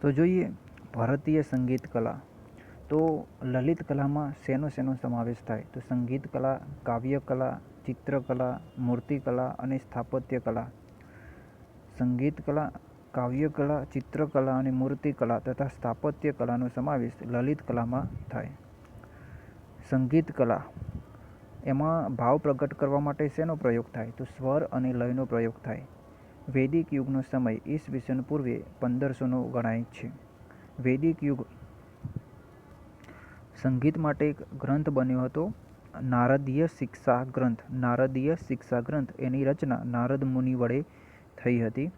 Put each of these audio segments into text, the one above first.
તો જોઈએ ભારતીય સંગીત કલા. તો લલિત કલામાં શેનો સમાવેશ થાય? તો સંગીત કલા, કાવ્ય કલા, ચિત્રકલા, મૂર્તિકલા અને સ્થાપત્ય કલા. સંગીત કલા, કાવ્ય કલા, ચિત્રકલા અને મૂર્તિકલા તથા સ્થાપત્ય કલાનો સમાવેશ લલિત કલામાં થાય. સંગીત કલા એમાં ભાવ પ્રગટ કરવા માટે શેનો પ્રયોગ થાય? તો સ્વર અને લયનો પ્રયોગ થાય. વૈદિક યુગનો સમય ઈસવીસન પૂર્વે 1500નો ગણાય છે. વૈદિક યુગ સંગીત માટે એક ગ્રંથ બન્યો હતો, નારદીય શિક્ષા ગ્રંથ. નારદીય શિક્ષા ગ્રંથ એની રચના નારદ મુનિ વડે થઈ હતી.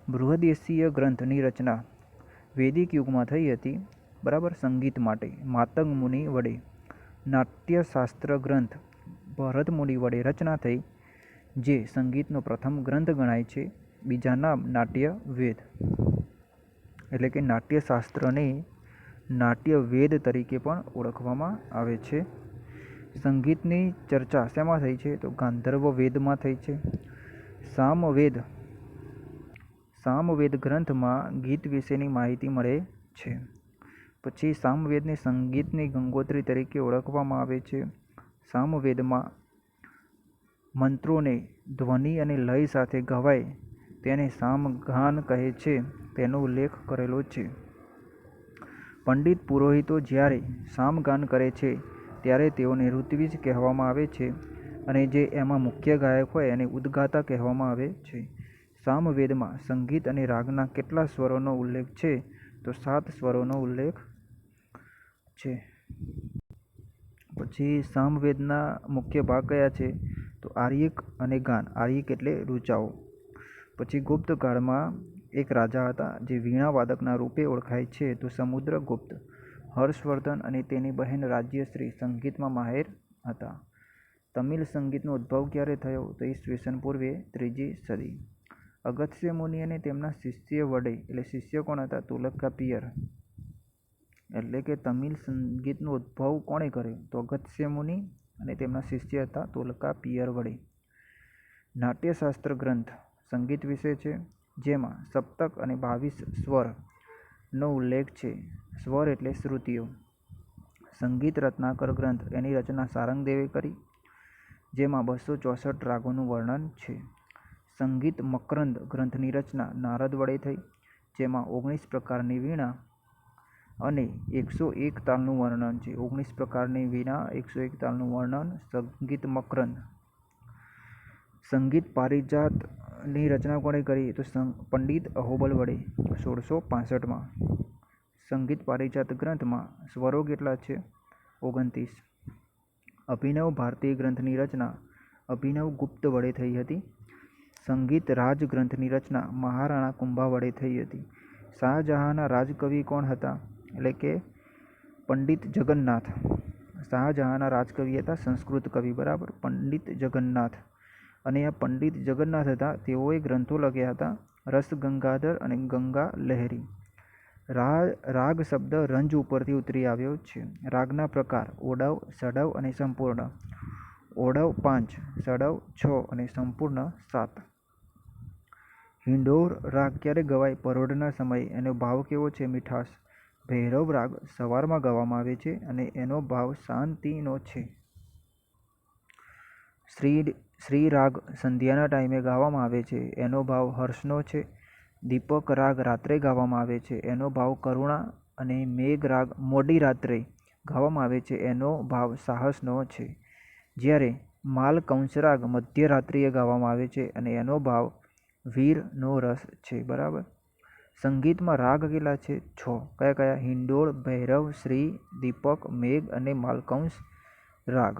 બૃહદેશીય ગ્રંથની રચના વૈદિક યુગમાં થઈ હતી, બરાબર, સંગીત માટે માતંગ મુનિ વડે. નાટ્યશાસ્ત્ર ગ્રંથ ભરત મુનિ વડે રચના થઈ, જે સંગીતનો પ્રથમ ગ્રંથ ગણાય છે. બીજા નામ નાટ્ય વેદ, એટલે કે નાટ્યશાસ્ત્રને નાટ્ય વેદ તરીકે પણ ઓળખવામાં આવે છે. સંગીતની ચર્ચા શેમાં થઈ છે? તો ગાંધર્વ વેદમાં થઈ છે. સામવેદ ગ્રંથમાં ગીત વિશેની માહિતી મળે છે. પછી સામવેદને સંગીતની ગંગોત્રી તરીકે ઓળખવામાં આવે છે. સામવેદમાં મંત્રોને ધ્વનિ અને લય સાથે ગવાય તેને સામગાન કહે છે, તેનો ઉલ્લેખ કરેલો છે. પંડિત પુરોહિતો જ્યારે સામગાન કરે છે ત્યારે તેઓને ઋત્વિજ કહેવામાં આવે છે, અને જે એમાં મુખ્ય ગાયક હોય એને ઉદ્ગાતા કહેવામાં આવે છે. સામવેદમાં સંગીત અને રાગના કેટલા સ્વરોનો ઉલ્લેખ છે? તો 7 સ્વરોનો ઉલ્લેખ છે. પછી સામવેદના મુખ્ય ભાગ કયા છે? તો આર્યક અને ગાન. આર્યક એટલે ઋચાઓ. પછી ગુપ્ત કાળમાં એક રાજા હતા જે વીણા વાદકના રૂપે ઓળખાય છે, તો સમુદ્રગુપ્ત. હર્ષવર્ધન અને તેની બહેન રાજ્યશ્રી સંગીતમાં માહેર હતા. તમિલ સંગીતનો ઉદ્ભવ ક્યારે થયો? તો ઈસવીસન પૂર્વે 3જી સદી. અગસ્ત્ય મુનિ અને તેમના શિષ્ય વડે, એટલે શિષ્ય કોણ હતા? તોલકાપિયર. એટલે કે તમિલ સંગીતનો ઉદ્ભવ કોણે કર્યો? તો અગસ્ત્ય મુનિ અને તેમના શિષ્ય હતા તોલકાપિયર વડે. નાટ્યશાસ્ત્ર ગ્રંથ સંગીત વિશે છે, જેમાં સપ્તક અને 22 સ્વરનો ઉલ્લેખ છે. સ્વર એટલે શ્રુતિઓ. સંગીત રત્નાકર ગ્રંથ એની રચના સારંગદેવે કરી, જેમાં 264 રાગોનું વર્ણન છે. સંગીત મકરંદ ગ્રંથની રચના નારદ વડે થઈ, જેમાં 19 પ્રકારની વીણા અને 101 તાલનું વર્ણન છે. 19 પ્રકારની વીણા, 101 તાલનું વર્ણન, સંગીત મકરંદ. સંગીત પારિજાતની રચના કોણે કરી? તો પંડિત અહોબલ વડે 1665માં. સંગીત પારિજાત ગ્રંથમાં સ્વરો કેટલા છે? 29. અભિનવ ભારતી ગ્રંથની રચના અભિનવ ગુપ્ત વડે થઈ હતી. સંગીત રાજ ગ્રંથની રચના મહારાણા કુંભા વડે થઈ હતી. શાહજહાંના રાજકવિ કોણ હતા? એટલે કે પંડિત જગન્નાથ. શાહજહાંના રાજકવિ હતા સંસ્કૃત કવિ, બરાબર, પંડિત જગન્નાથ. અને આ પંડિત જગન્નાથ હતા, તેઓએ ગ્રંથો લખ્યા હતા રસ ગંગાધર અને ગંગા લહેરી. રાગ શબ્દ રંજ ઉપરથી ઉતરી આવ્યો છે. રાગના પ્રકાર ઓડવ, ષડવ અને સંપૂર્ણ. ઓડવ 5, ષડવ 6 અને સંપૂર્ણ 7. હિંડોળ રાગ ક્યારે ગવાય? પરોઢના સમયે. એનો ભાવ કેવો છે? મીઠાશ. ભૈરવ રાગ સવારમાં ગાવામાં આવે છે અને એનો ભાવ શાંતિનો છે. શ્રી રાગ સંધ્યાના ટાઈમે ગાવામાં આવે છે, એનો ભાવ હર્ષનો છે. દીપક રાગ રાત્રે ગાવામાં આવે છે, એનો ભાવ કરુણા. અને મેઘ રાગ મોડી રાત્રે ગાવામાં આવે છે, એનો ભાવ સાહસનો છે. જ્યારે માલકંસ રાગ મધ્યરાત્રિએ ગાવામાં આવે છે અને એનો ભાવ વીરનો રસ છે, બરાબર. સંગીતમાં રાગ કેટલા છે? 6. કયા કયા? હિંડોળ, ભૈરવ, શ્રી, દીપક, મેઘ અને માલકંસ રાગ,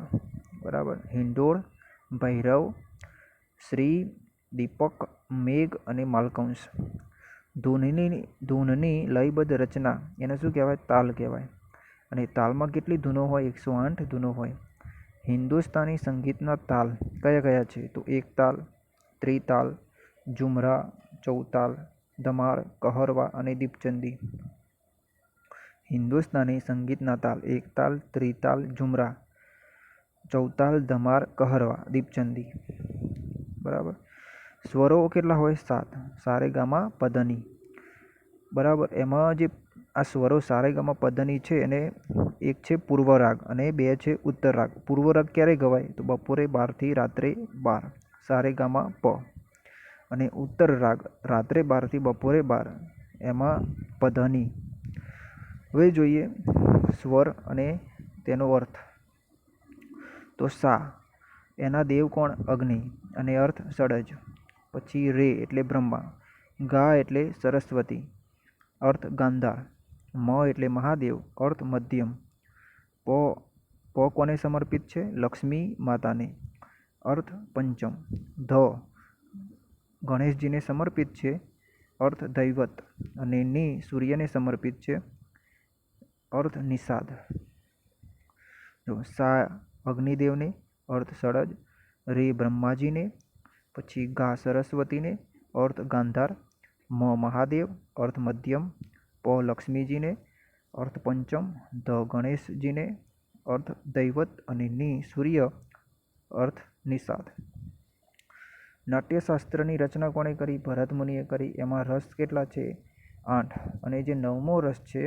બરાબર. હિંડોળ, ભૈરવ, શ્રી, દીપક, મેઘ અને માલકંસ. ધૂનની લયબદ્ધ રચના એને શું કહેવાય? તાલ કહેવાય. અને તાલમાં કેટલી ધૂનો હોય? 108 ધૂનો હોય. હિન્દુસ્તાની સંગીતના તાલ કયા કયા છે? તો એક તાલ, ત્રિતાલ, ઝુમરા, ચૌતાલ, ધમાર, કહરવા અને દીપચંદી. હિન્દુસ્તાની સંગીતના તાલ: એક તાલ, ત્રિતાલ, ઝુમરા, ચૌતાલ, ધમાર, કહરવા, દીપચંદી, બરાબર. સ્વરો કેટલા હોય? 7. સારેગામા પધની, બરાબર. એમાં જે આ સ્વરો સારેગામા પધની છે એને એક છે પૂર્વ રાગ અને બે છે ઉત્તર રાગ. પૂર્વ રાગ ક્યારે ગવાય? તો બપોરે 12 થી રાત્રે 12 સારેગામા પ. અને ઉત્તર રાગ રાત્રે 12 થી બપોરે 12 એમાં પધની. હવે જોઈએ સ્વર અને તેનો અર્થ. તો સા એના દેવ કોણ? અગ્નિ અને અર્થ સડજ. પછી રે એટલે બ્રહ્મા. ગા એટલે સરસ્વતી, અર્થ ગાંધાર. મ એટલે મહાદેવ, અર્થ મધ્યમ. પ કોને સમર્પિત છે? લક્ષ્મી માતાને, અર્થ પંચમ. ધ ગણેશજીને સમર્પિત છે, અર્થ દૈવત. અને ની સૂર્યને સમર્પિત છે, અર્થ નિષાદ. જો સા અગ્નિદેવને, અર્થ સડજ. રે બ્રહ્માજીને. પછી ગા સરસ્વતીને, અર્થ ગાંધાર. મ મહાદેવ, અર્થ મધ્યમ. પ લક્ષ્મીજીને, અર્થ પંચમ. ધ ગણેશજીને, અર્થ દૈવત. અને ની સૂર્ય, અર્થ નિષાદ. નાટ્યશાસ્ત્રની રચના કોણે કરી? ભરત મુનિએ કરી. એમાં રસ કેટલા છે? 8. અને જે 9મો રસ છે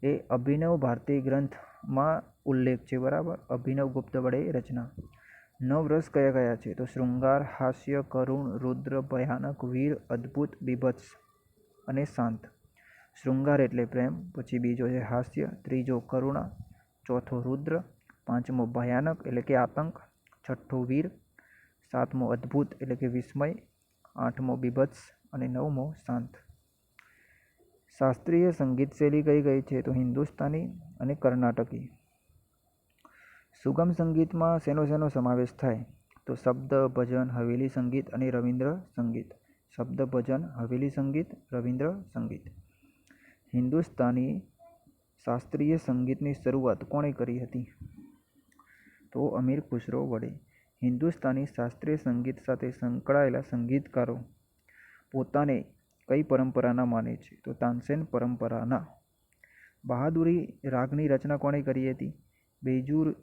એ અભિનવ ભારતી ગ્રંથમાં ઉલ્લેખ છે. બરાબર. અભિનવ ગુપ્ત વડે રચના. 9 રસ કયા કયા છે? તો શૃંગાર, હાસ્ય, કરુણ, રુદ્ર, ભયાનક, વીર, અદ્ભુત, બીભત્સ અને શાંત. શૃંગાર એટલે પ્રેમ. પછી બીજો છે હાસ્ય. ત્રીજો કરુણા. ચોથો રુદ્ર. પાંચમો ભયાનક એટલે કે આતંક. છઠ્ઠો વીર. સાતમો અદ્ભુત એટલે કે વિસ્મય. આઠમો બીભત્સ અને નવમો શાંત. શાસ્ત્રીય સંગીત શૈલી કઈ કઈ છે? તો હિન્દુસ્તાની અને કર્ણાટકી. સુગમ સંગીતમાં શેનો શેનો સમાવેશ થાય? તો શબ્દ, ભજન, હવેલી સંગીત અને રવિન્દ્ર સંગીત. શબ્દ, ભજન, હવેલી સંગીત, રવિન્દ્ર સંગીત. હિન્દુસ્તાની શાસ્ત્રીય સંગીતની શરૂઆત કોણે કરી હતી? તો અમીર ખુસરો વડે. હિન્દુસ્તાની શાસ્ત્રીય સંગીત સાથે સંકળાયેલા સંગીતકારો પોતાને કઈ પરંપરાના માને છે? તો તાનસેન પરંપરાના. બહાદુરી રાગની રચના કોણે કરી હતી?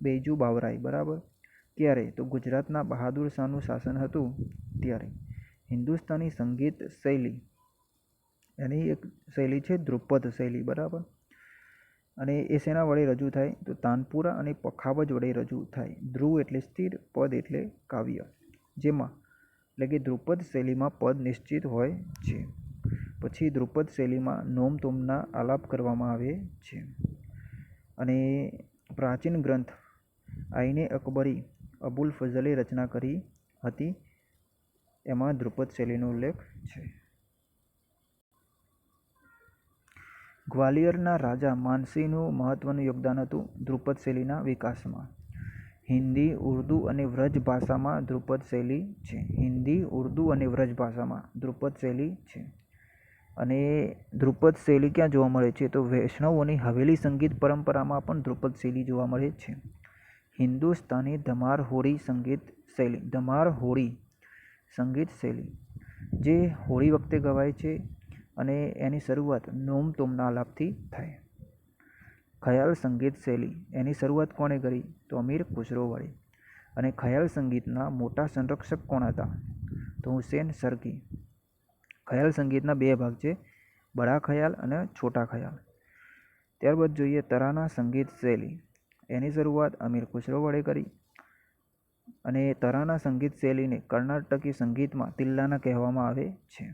બેજુ બાવરાઈ. બરાબર. ક્યારે? તો ગુજરાતના બહાદુર શાહનું શાસન હતું ત્યારે. હિન્દુસ્તાની સંગીત શૈલી એની એક શૈલી છે ધ્રુપદ શૈલી. બરાબર. અને એ શેના વડે રજૂ થાય? તો તાનપુરા અને પખાવજ વડે રજૂ થાય. ધ્રુવ એટલે સ્થિર, પદ એટલે કાવ્ય. જેમાં એટલે કે ધ્રુપદ શૈલીમાં પદ નિશ્ચિત હોય છે. પછી ધ્રુપદ શૈલીમાં નોમ તોમના આલાપ કરવામાં આવે છે. અને પ્રાચીન ગ્રંથ આઈને અકબરી અબુલ ફઝલે રચના કરી હતી. એમાં ધ્રુપદ શૈલીનો ઉલ્લેખ છે. ગ્વાલિયરના રાજા માનસિંહનું મહત્વનું યોગદાન હતું ધ્રુપદ શૈલીના વિકાસમાં. હિન્દી, ઉર્દૂ અને વ્રજ ભાષામાં ધ્રુપદ શૈલી છે. હિન્દી, ઉર્દૂ અને વ્રજ ભાષામાં ધ્રુપદ શૈલી છે. અને ધ્રુપદ શૈલી ક્યાં જોવા મળે છે? તો વૈષ્ણવોની હવેલી સંગીત પરંપરામાં પણ ધ્રુપદ શૈલી જોવા મળે છે. હિન્દુસ્તાની ધમાર હોડી સંગીત શૈલી. ધમાર હોડી સંગીત શૈલી જે હોળી વખતે ગવાય છે અને એની શરૂઆત નોમ તોમના આલાપથી થાય. ખયાલ સંગીત શૈલી એની શરૂઆત કોણે કરી? તો અમીર ખુસરો વડે. અને ખયાલ સંગીતના મોટા સંરક્ષક કોણ હતા? તો હુસેન સરકી. ખયાલ સંગીતના બે ભાગ છે, બડા ખયાલ અને છોટા ખયાલ. ત્યારબાદ જોઈએ તરાના સંગીત શૈલી. એની શરૂઆત અમીર ખુસરો વડે કરી. અને તરાના સંગીત શૈલીને કર્ણાટકી સંગીતમાં તિલ્લાના કહેવામાં આવે છે.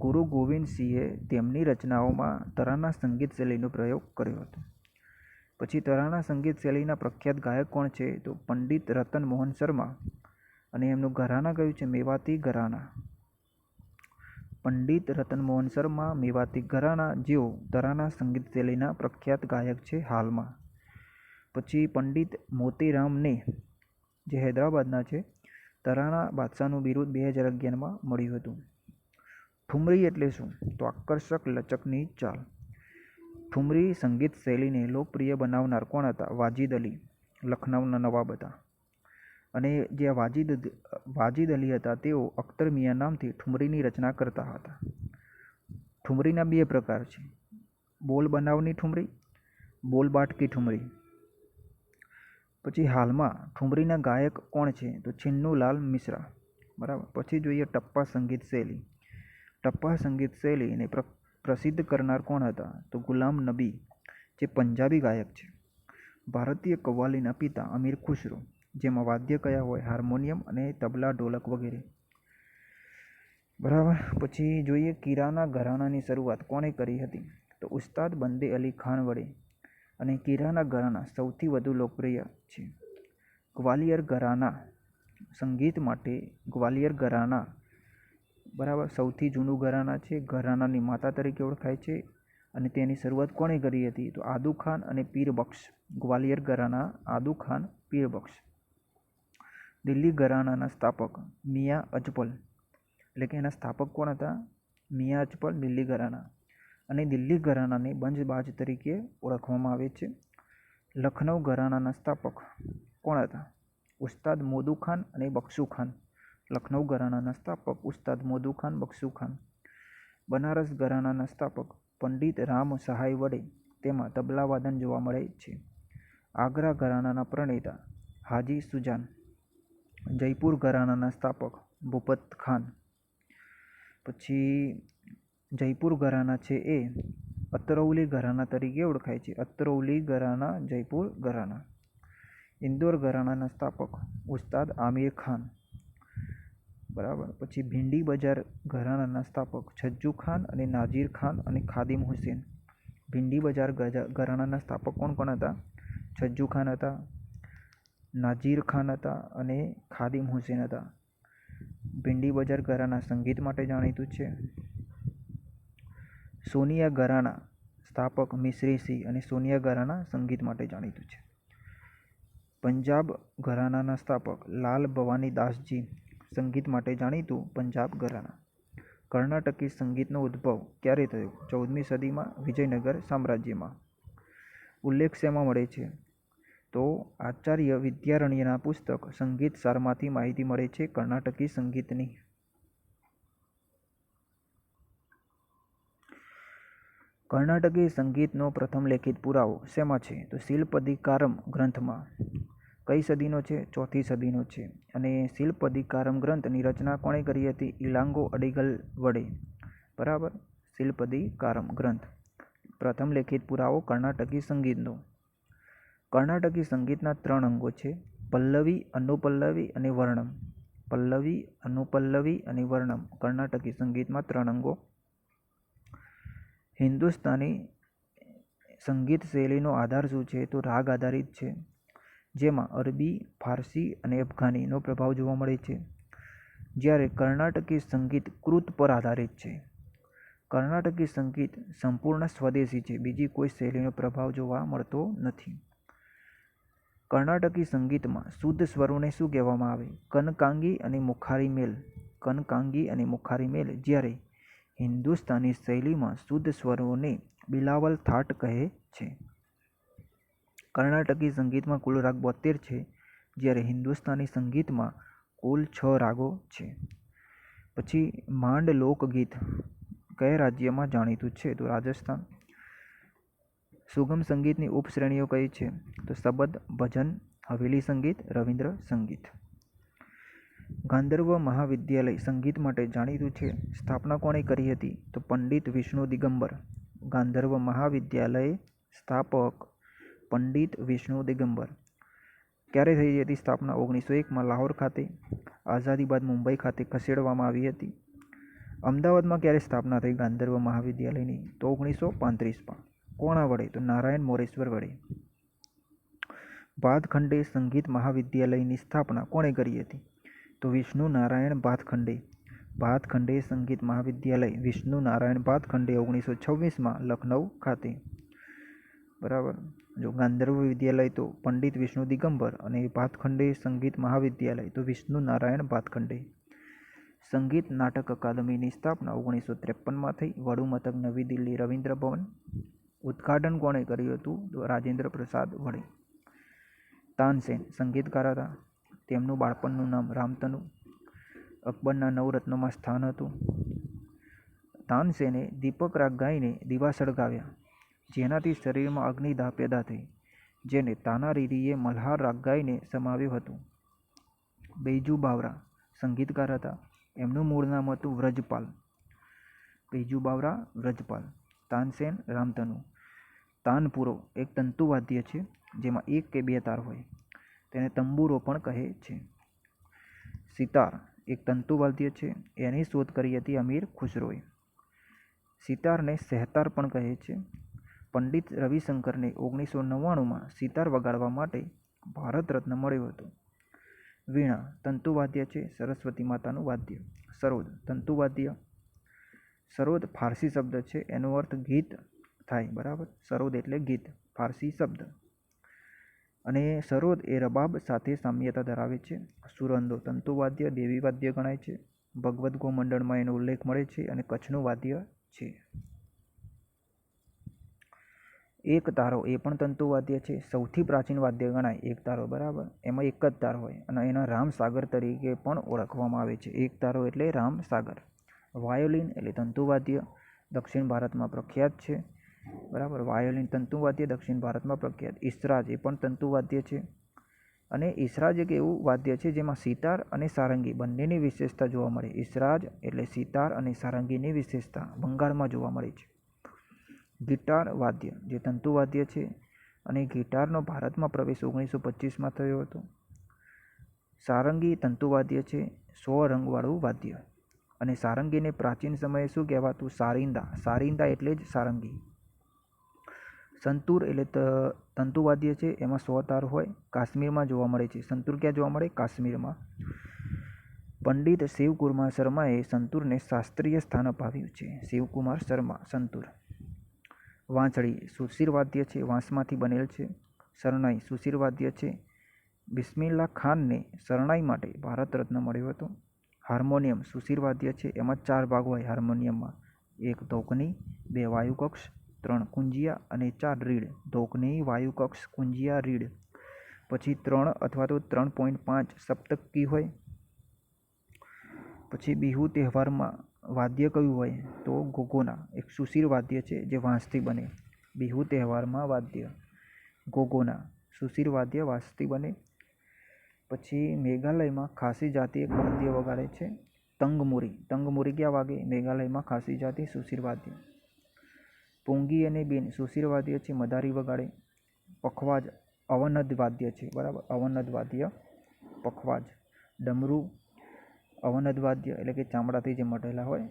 ગુરુ ગોવિંદ સિંહે તેમની રચનાઓમાં તરાના સંગીત શૈલીનો પ્રયોગ કર્યો હતો. પછી તરાના સંગીત શૈલીના પ્રખ્યાત ગાયક કોણ છે? તો પંડિત રતન મોહન શર્મા. અને એમનું ઘરાના કયું છે? મેવાતી ઘરાના. પંડિત રતન મોહન શર્મા, મેવાતી ઘરાના, જેઓ તરાના સંગીત શૈલીના પ્રખ્યાત ગાયક છે હાલમાં. પછી પંડિત મોતીરામને જે હૈદરાબાદના છે, તરાના બાદશાહનું બિરુદ 2011માં મળ્યું હતું. ઠુમરી એટલે શું? તો આકર્ષક લચકની ચાલ. ઠુમરી સંગીત શૈલીને લોકપ્રિય બનાવનાર કોણ હતા? વાજિદ અલી, લખનૌના નવાબ હતા. અને જે વાજિદ અલી હતા તેઓ અખ્તર મિયાં નામથી ઠુમરીની રચના કરતા હતા. ઠુમરીના બે પ્રકાર છે, બોલ બનાવની ઠુમરી, બોલ બાટકી ઠુમરી. પછી હાલમાં ઠુમરીના ગાયક કોણ છે? તો છિન્નુલાલ મિશ્રા. બરાબર. પછી જોઈએ ટપ્પા સંગીત શૈલી. ટપ્પા સંગીત શૈલીને પ્રસિદ્ધ કરનાર કોણ હતા? તો ગુલામ નબી, જે પંજાબી ગાયક છે. ભારતીય કવ્વાલીના પિતા અમીર ખુશરો, જેમાં વાદ્ય કયા હોય? હાર્મોનિયમ અને તબલા, ઢોલક વગેરે. બરાબર. પછી જોઈએ કિરાના ઘરાનાની શરૂઆત કોણે કરી હતી? તો ઉસ્તાદ બંદે અલી ખાન વડે. અને કિરાના ઘરાના સૌથી વધુ લોકપ્રિય છે. ગ્વાલિયર ઘરાના સંગીત માટે ગ્વાલિયર ઘરાના બરાબર સૌથી જૂનું ઘરાના છે. ઘરાનાની માતા તરીકે ઓળખાય છે. અને તેની શરૂઆત કોણે કરી હતી? તો આદુ ખાન અને પીર બક્ષ. ગ્વાલિયર ઘરાના આદુ ખાન, પીર બક્ષ. દિલ્હી ઘરાનાના સ્થાપક મિયાં અજપલ, એટલે કે એના સ્થાપક કોણ હતા? મિયાં અજપલ, દિલ્હી ઘરાના. અને દિલ્હી ઘરાનાને બંજબાજ તરીકે ઓળખવામાં આવે છે. લખનઉ ઘરાનાના સ્થાપક કોણ હતા? ઉસ્તાદ મોદુ ખાન અને બક્ષુ ખાન. લખનઉ ઘરાનાના સ્થાપક ઉસ્તાદ મોદુ ખાન, બક્ષુ ખાન. બનારસ ઘરાનાના સ્થાપક પંડિત રામ સહાય વડે. તેમાં તબલાવાદન જોવા મળે છે. આગ્રા ઘરાનાના પ્રણેતા હાજી સુજાન. જયપુર ઘરાનાના સ્થાપક ભૂપત ખાન. પછી જયપુર ઘરાના છે એ અત્રૌલી ઘરાના તરીકે ઓળખાય છે. અત્રૌલી ઘરાના, જયપુર ઘરાના. ઇન્દોર ઘરાનાના સ્થાપક ઉસ્તાદ આમિર ખાન. બરાબર. પછી ભિંડી બજાર ઘરાનાના સ્થાપક છજ્જુ ખાન અને નાઝીર ખાન અને ખાદિમ હુસેન. ભિંડી બજાર ઘરાનાના સ્થાપક કોણ કોણ હતા? છજ્જુ ખાન હતા, નાઝીર ખાન હતા અને ખાદિમ હુસેન હતા. ભિંડી બજાર ઘરાના સંગીત માટે જાણીતું છે. સોનિયા ઘરાના સ્થાપક મિશ્રી સિંહ અને સોનિયા ઘરાના સંગીત માટે જાણીતું છે. પંજાબ ઘરાનાના સ્થાપક લાલ ભવાની દાસજી. સંગીત માટે જાણીતું પંજાબ ઘરાના. કર્ણાટકી સંગીતનો ઉદ્ભવ ક્યારે થયો? 14મી સદીમાં વિજયનગર સામ્રાજ્યમાં. ઉલ્લેખ શેમાં મળે છે? તો આચાર્ય વિદ્યારણ્યના પુસ્તક સંગીત સારમાંથી માહિતી મળે છે કર્ણાટકી સંગીતની. કર્ણાટકી સંગીતનો પ્રથમ લેખિત પુરાવો શેમાં છે? તો શિલ્પદિકારમ ગ્રંથમાં. કઈ સદીનો છે? 4થી સદીનો છે. અને શિલ્પદિકારમ ગ્રંથની રચના કોણે કરી હતી? ઇલાંગો અડીગલ વડે. બરાબર. શિલ્પદિકારમ ગ્રંથ પ્રથમ લેખિત પુરાવો કર્ણાટકી સંગીતનો. કર્ણાટકી સંગીતના 3 અંગો છે: પલ્લવી, અનુપલ્લવી અને વર્ણમ. પલ્લવી, અનુપલ્લવી અને વર્ણમ કર્ણાટકી સંગીતમાં 3 અંગો. હિન્દુસ્તાની સંગીત શૈલીનો આધાર શું છે? તો રાગ આધારિત છે, જેમાં અરબી, ફારસી અને અફઘાનીનો પ્રભાવ જોવા મળે છે. જ્યારે કર્ણાટકી સંગીત કૃત પર આધારિત છે. કર્ણાટકી સંગીત સંપૂર્ણ સ્વદેશી છે, બીજી કોઈ શૈલીનો પ્રભાવ જોવા મળતો નથી. કર્ણાટકી સંગીતમાં શુદ્ધ સ્વરોને શું કહેવામાં આવે? કનકાંગી અને મુખારી મેલ. કનકાંગી અને મુખારી મેલ. જ્યારે હિન્દુસ્તાની શૈલીમાં શુદ્ધ સ્વરોને બિલાવલ થાટ કહે છે. કર્ણાટકી સંગીતમાં કુલ રાગ 72 છે, જ્યારે હિન્દુસ્તાની સંગીતમાં કુલ 6 રાગો છે. પછી માંડ લોકગીત કયા રાજ્યમાં જાણીતું છે? તો રાજસ્થાન. સુગમ સંગીતની ઉપશ્રેણીઓ કઈ છે? તો શબદ, ભજન, હવેલી સંગીત, રવિન્દ્ર સંગીત. ગાંધર્વ મહાવિદ્યાલય સંગીત માટે જાણીતું છે. સ્થાપના કોણે કરી હતી? તો પંડિત વિષ્ણુ દિગંબર. ગાંધર્વ મહાવિદ્યાલય સ્થાપક પંડિત વિષ્ણુ દિગંબર. ક્યારે થઈ હતી સ્થાપના? 1901માં લાહોર ખાતે. આઝાદી બાદ મુંબઈ ખાતે ખસેડવામાં આવી હતી. અમદાવાદમાં ક્યારે સ્થાપના થઈ ગાંધર્વ મહાવિદ્યાલયની? તો 1935માં. કોના વડે? તો નારાયણ મોરેશ્વર વડે. ભાતખંડે સંગીત મહાવિદ્યાલયની સ્થાપના કોણે કરી હતી? તો વિષ્ણુ નારાયણ ભાતખંડે. ભાતખંડે સંગીત મહાવિદ્યાલય વિષ્ણુ નારાયણ ભાતખંડે 1926માં લખનઉ ખાતે. બરાબર. જો ગાંધર્વ વિદ્યાલય તો પંડિત વિષ્ણુ દિગંબર અને ભાતખંડે સંગીત મહાવિદ્યાલય તો વિષ્ણુ નારાયણ ભાતખંડે. સંગીત નાટક અકાદમીની સ્થાપના 1953માં થઈ. વડુ મથક નવી દિલ્હી, રવિન્દ્ર ભવન. ઉદ્ઘાટન કોણે કર્યું હતું? તો રાજેન્દ્ર પ્રસાદ વડે. તાનસેન સંગીતકાર હતા. તેમનું બાળપણનું નામ રામતનુ. અકબરના 9 રત્નોમાં સ્થાન હતું. તાનસેને દીપક રાગ ગાઈને દીવા સળગાવ્યા, જેનાથી શરીરમાં અગ્નિદાહ પેદા થઈ, જેને તાનારીરીએ મલ્હાર રાગ ગાઈને સમાવ્યું હતું. બૈજુ બાવરા સંગીતકાર હતા. એમનું મૂળ નામ હતું વ્રજપાલ. બીજુ બાવરા વ્રજપાલ, તાનસેન રામધનુ. તાનપુરો એક તંતુવાદ્ય છે જેમાં એક કે બે તાર હોય, તેને તંબુરો પણ કહે છે. સિતાર એક તંતુવાદ્ય છે, એની શોધ કરી હતી અમીર ખુસરોએ. સિતારને સહેતાર પણ કહે છે. પંડિત રવિશંકરને 1999માં સિતાર વગાડવા માટે ભારત રત્ન મળ્યો હતો. વીણા તંતુવાદ્ય છે, સરસ્વતી માતાનું વાદ્ય. સરોદ તંતુવાદ્ય. સરોદ ફારસી શબ્દ છે, એનો અર્થ ગીત થાય. બરાબર, સરોદ એટલે ગીત, ફારસી શબ્દ. અને સરોદ એ રબાબ સાથે સામ્યતા ધરાવે છે. સુરંદો તંતુવાદ્ય, દેવી વાદ્ય ગણાય છે. ભગવદ્ ગોમંડળમાં એનો ઉલ્લેખ મળે છે અને કચ્છનું વાદ્ય છે. એક તારો એ પણ તંતુવાદ્ય છે, સૌથી પ્રાચીન વાદ્ય ગણાય એક તારો. બરાબર, એમાં એક જ તાર હોય અને એના રામસાગર તરીકે પણ ઓળખવામાં આવે છે. એક તારો એટલે રામસાગર. વાયોલિન એટલે તંતુવાદ્ય, દક્ષિણ ભારતમાં પ્રખ્યાત છે. બરાબર, વાયોલિન તંતુવાદ્ય દક્ષિણ ભારતમાં પ્રખ્યાત. ઈસરાજ એ પણ તંતુવાદ્ય છે. અને ઈસરાજ એક એવું વાદ્ય છે જેમાં સિતાર અને સારંગી બંનેની વિશેષતા જોવા મળે. ઈસરાજ એટલે સિતાર અને સારંગીની વિશેષતા બંગાળમાં જોવા મળે છે. ગિટાર વાદ્ય જે તંતુવાદ્ય છે અને ગિટારનો ભારતમાં પ્રવેશ 1925માં થયો હતો. સારંગી તંતુવાદ્ય છે, 100 રંગવાળું વાદ્ય. અને સારંગીને પ્રાચીન સમયે શું કહેવાતું? સારિંદા. સારિંદા એટલે જ સારંગી. સંતૂર એટલે તંતુવાદ્ય છે, એમાં 100 તાર હોય, કાશ્મીરમાં જોવા મળે છે. સંતૂર ક્યાં જોવા મળે? કાશ્મીરમાં. પંડિત શિવકુમાર શર્માએ સંતૂરને શાસ્ત્રીય સ્થાન અપાવ્યું છે. શિવકુમાર શર્મા. સંતૂર. વાંસળી સુશીર વાદ્ય છે, વાંસમાંથી બનેલ છે. શરણાઈ સુશીર વાદ્ય છે. બિસ્મિલ્લા ખાનને શરણાઈ માટે ભારત રત્ન મળ્યો હતો. હાર્મોનિયમ સુશીર વાદ્ય છે, એમાં 4 ભાગ હોય હાર્મોનિયમમાં. 1 ધોકની, 2 વાયુકક્ષ, 3 કુંજિયા અને 4 રીડ. ધોકની, વાયુકક્ષ, કુંજિયા, રીડ. પછી 3 અથવા તો 3.5 સપ્તકી હોય. પછી બિહુ તહેવારમાં વાદ્ય કયું હોય? તો ગોગોના એક સુશીર વાદ્ય છે જે વાંસથી બને. બિહુ તહેવારમાં વાદ્ય ગોગોના સુશીર વાદ્ય વાંસથી બને. પછી મેઘાલયમાં ખાસી જાતિ એક વાદ્ય વગાડે છે, તંગમુરી. તંગમુરી ક્યાં વાગે? મેઘાલયમાં ખાસી જાતિ સુશીર વાદ્ય. પોંગી અને બીન સુશીર વાદ્ય છે, મદારી વગાડે. પખવાજ અવનદ વાદ્ય છે. બરાબર, અવનદ વાદ્ય પખવાજ. ડમરું અવનદ વાદ્ય એટલે કે ચામડાથી જે મટેલા હોય.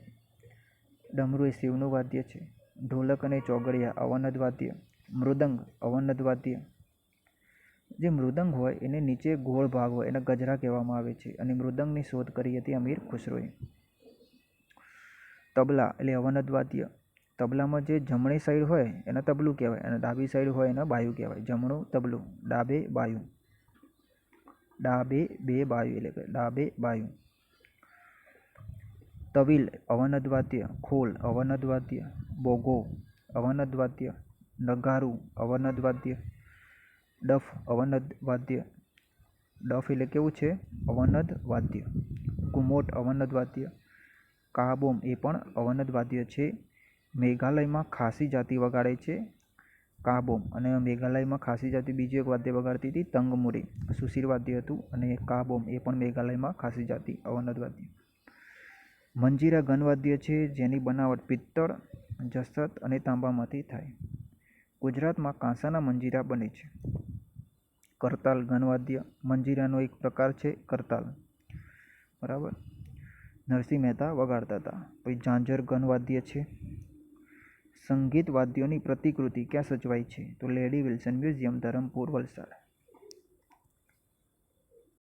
ડમરું એ શિવનું વાદ્ય છે. ઢોલક અને ચોગડિયા અવનદ વાદ્ય. મૃદંગ અવનદ વાદ્ય. જે મૃદંગ હોય એને નીચે ગોળ ભાગ હોય, એને ગજરા કહેવામાં આવે છે અને મૃદંગની શોધ કરી હતી અમીર ખુસરોએ. તબલા એટલે અવનદ વાદ્ય. તબલામાં જે જમણી સાઈડ હોય એને તબલું કહેવાય અને ડાબી સાઈડ હોય એને બાયું કહેવાય. જમણું તબલું, ડાબે બાયું. ડાબે બે બાયું એટલે કે ડાબે બાયું. તવિલ અવનદ વાદ્ય. ખોલ અવનદ વાદ્ય. બોગો અવનદ વાદ્ય. નગારું અવનદ વાદ્ય. ડફ અવનદ વાદ્ય. ડફ એટલે કેવું છે? અવનદ વાદ્ય. ઘુમોટ અવનદ વાદ્ય. કાબોમ એ પણ અવનદ વાદ્ય છે. મેઘાલયમાં ખાસી જાતિ વગાડે છે કાબોમ. અને મેઘાલયમાં ખાસી જાતિ બીજું એક વાદ્ય વગાડતી હતી તંગમુરી, સુશીર વાદ્ય હતું. અને કાબોમ એ પણ મેઘાલયમાં ખાસી જાતિ અવનદ વાદ્ય. મંજીરા ઘનવાદ્ય છે જેની બનાવટ પિત્તળ, જસત અને તાંબામાંથી થાય. ગુજરાતમાં કાંસાના મંજીરા બને છે. કરતાલ ઘનવાદ્ય મંજીરાનો એક પ્રકાર છે. કરતાલ. બરાબર, નરસિંહ મહેતા વગાડતા હતા. પછી ઝાંઝર ઘનવાદ્ય છે. સંગીત વાદ્યોની પ્રતિકૃતિ ક્યાં સચવાઈ છે? તો lady Wilson museum, Dharampur, Valsad.